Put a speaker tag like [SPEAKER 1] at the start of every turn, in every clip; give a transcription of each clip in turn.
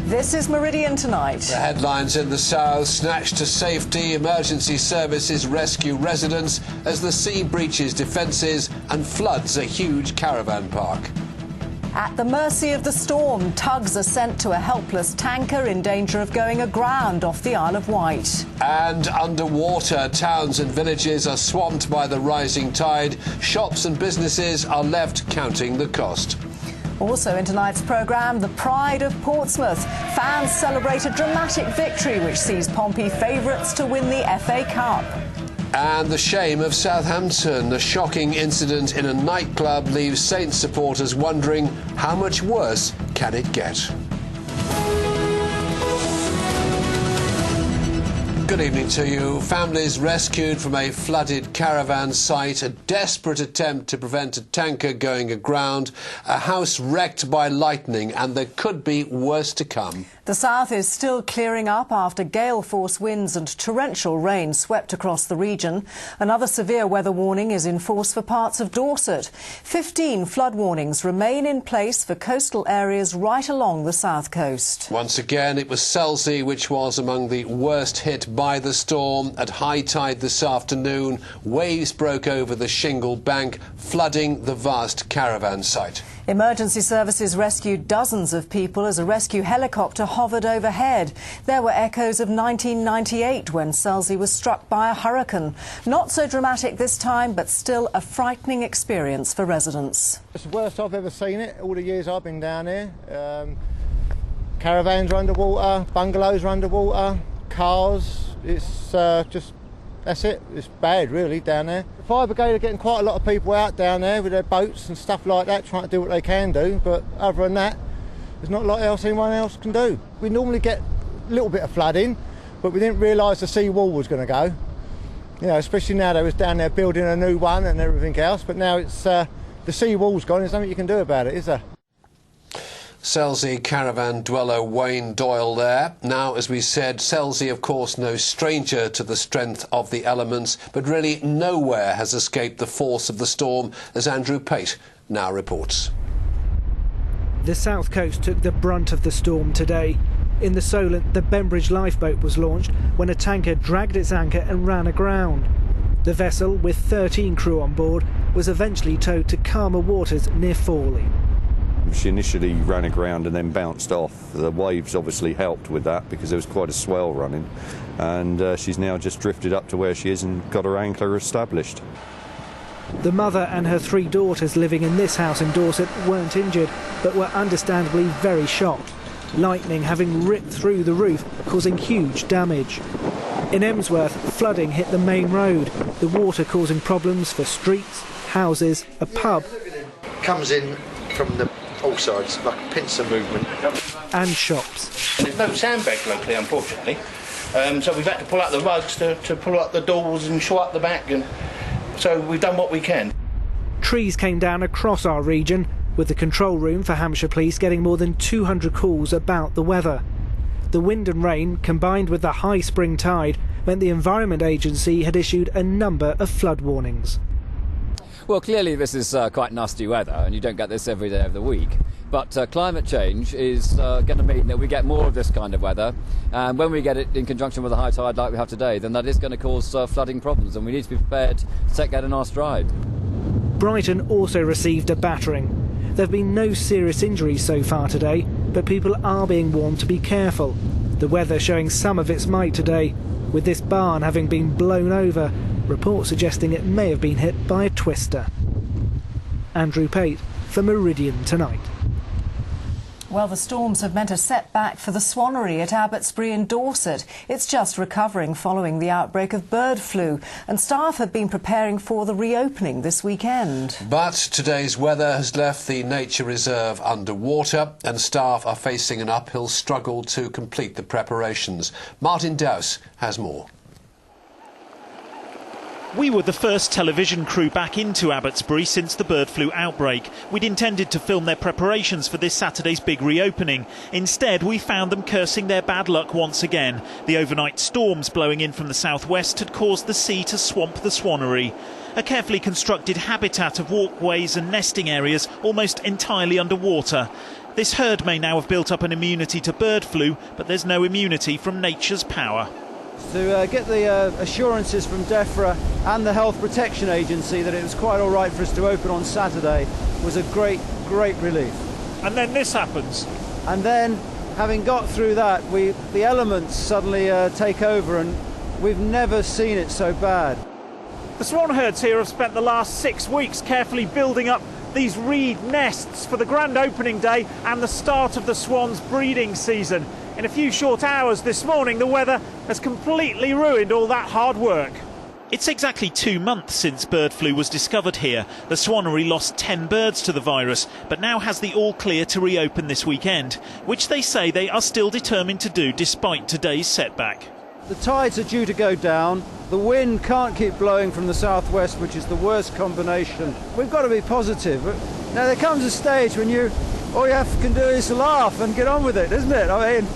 [SPEAKER 1] This is Meridian tonight.
[SPEAKER 2] The headlines in the south: snatched to safety, emergency services rescue residents as the sea breaches defences and floods a huge caravan park.
[SPEAKER 1] At the mercy of the storm, tugs are sent to a helpless tanker in danger of going aground off the Isle of Wight.
[SPEAKER 2] And underwater, towns and villages are swamped by the rising tide. Shops and businesses are left counting the cost.
[SPEAKER 1] Also in tonight's programme, the pride of Portsmouth. Fans celebrate a dramatic victory which sees Pompey favourites to win the FA Cup.
[SPEAKER 2] And the shame of Southampton. A shocking incident in a nightclub leaves Saints supporters wondering how much worse can it get. Good evening to you. Families rescued from a flooded caravan site, a desperate attempt to prevent a tanker going aground, a house wrecked by lightning, and there could be worse to come.
[SPEAKER 1] The south is still clearing up after gale-force winds and torrential rain swept across the region. Another severe weather warning is in force for parts of Dorset. 15 flood warnings remain in place for coastal areas right along the south coast.
[SPEAKER 2] Once again, it was Selsey which was among the worst hit by the storm. At high tide this afternoon, waves broke over the shingle bank, flooding the vast caravan site.
[SPEAKER 1] Emergency services rescued dozens of people as a rescue helicopter hovered overhead. There were echoes of 1998 when Selsey was struck by a hurricane. Not so dramatic this time, but still a frightening experience for residents.
[SPEAKER 3] It's the worst I've ever seen it, all the years I've been down here. Caravans are underwater, bungalows are underwater, cars. It's just... That's it. It's bad, really, down there. The fire brigade are getting quite a lot of people out down there with their boats and stuff like that, trying to do what they can do. But other than that, there's not a lot else anyone else can do. We normally get a little bit of flooding, but we didn't realise the sea wall was going to go. You know, especially now they was down there building a new one and everything else. But now it's the sea wall's gone. There's nothing you can do about it, is there?
[SPEAKER 2] Selsey caravan dweller Wayne Doyle there. Now, as we said, Selsey, of course, no stranger to the strength of the elements, but really nowhere has escaped the force of the storm, as Andrew Pate now reports.
[SPEAKER 4] The south coast took the brunt of the storm today. In the Solent, the Bembridge lifeboat was launched when a tanker dragged its anchor and ran aground. The vessel, with 13 crew on board, was eventually towed to calmer waters near Fawley.
[SPEAKER 5] She initially ran aground and then bounced off. The waves obviously helped with that because there was quite a swell running, and she's now just drifted up to where she is and got her anchor established.
[SPEAKER 4] The mother and her 3 daughters living in this house in Dorset weren't injured, but were understandably very shocked. Lightning having ripped through the roof, causing huge damage. In Emsworth, flooding hit the main road, the water causing problems for streets, houses, a pub.
[SPEAKER 6] Comes in from the all sides, like a pincer movement.
[SPEAKER 4] And shops.
[SPEAKER 7] There's no sandbag locally, unfortunately, so we've had to pull out the rugs to pull up the doors and shut up the back, and so we've done what we can.
[SPEAKER 4] Trees came down across our region, with the control room for Hampshire Police getting more than 200 calls about the weather. The wind and rain, combined with the high spring tide, meant the Environment Agency had issued a number of flood warnings.
[SPEAKER 8] Well, clearly this is quite nasty weather, and you don't get this every day of the week. But climate change is going to mean that we get more of this kind of weather. And when we get it in conjunction with a high tide like we have today, then that is going to cause flooding problems, and we need to be prepared to take that in our stride.
[SPEAKER 4] Brighton also received a battering. There have been no serious injuries so far today, but people are being warned to be careful. The weather showing some of its might today, with this barn having been blown over. Reports suggesting it may have been hit by a twister. Andrew Pate for Meridian Tonight.
[SPEAKER 1] Well, the storms have meant a setback for the Swannery at Abbotsbury in Dorset. It's just recovering following the outbreak of bird flu, and staff have been preparing for the reopening this weekend.
[SPEAKER 2] But today's weather has left the nature reserve underwater, and staff are facing an uphill struggle to complete the preparations. Martin Dowse has more.
[SPEAKER 9] We were the first television crew back into Abbotsbury since the bird flu outbreak. We'd intended to film their preparations for this Saturday's big reopening. Instead, we found them cursing their bad luck once again. The overnight storms blowing in from the southwest had caused the sea to swamp the Swannery. A carefully constructed habitat of walkways and nesting areas almost entirely underwater. This herd may now have built up an immunity to bird flu, but there's no immunity from nature's power.
[SPEAKER 10] To get the assurances from DEFRA and the Health Protection Agency that it was quite all right for us to open on Saturday was a great relief.
[SPEAKER 9] And then this happens.
[SPEAKER 10] And then, having got through that, the elements suddenly take over, and we've never seen it so bad.
[SPEAKER 9] The swan herds here have spent the last 6 weeks carefully building up these reed nests for the grand opening day and the start of the swans' breeding season. In a few short hours this morning, the weather has completely ruined all that hard work. It's exactly 2 months since bird flu was discovered here. The swanery lost 10 birds to the virus, but now has the all clear to reopen this weekend, which they say they are still determined to do despite today's setback.
[SPEAKER 10] The tides are due to go down. The wind can't keep blowing from the southwest, which is the worst combination. We've got to be positive. Now there comes a stage when all you can do is laugh and get on with it, isn't it? I mean,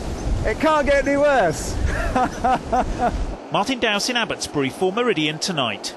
[SPEAKER 10] it can't get any worse.
[SPEAKER 9] Martin Dowse in Abbotsbury for Meridian Tonight.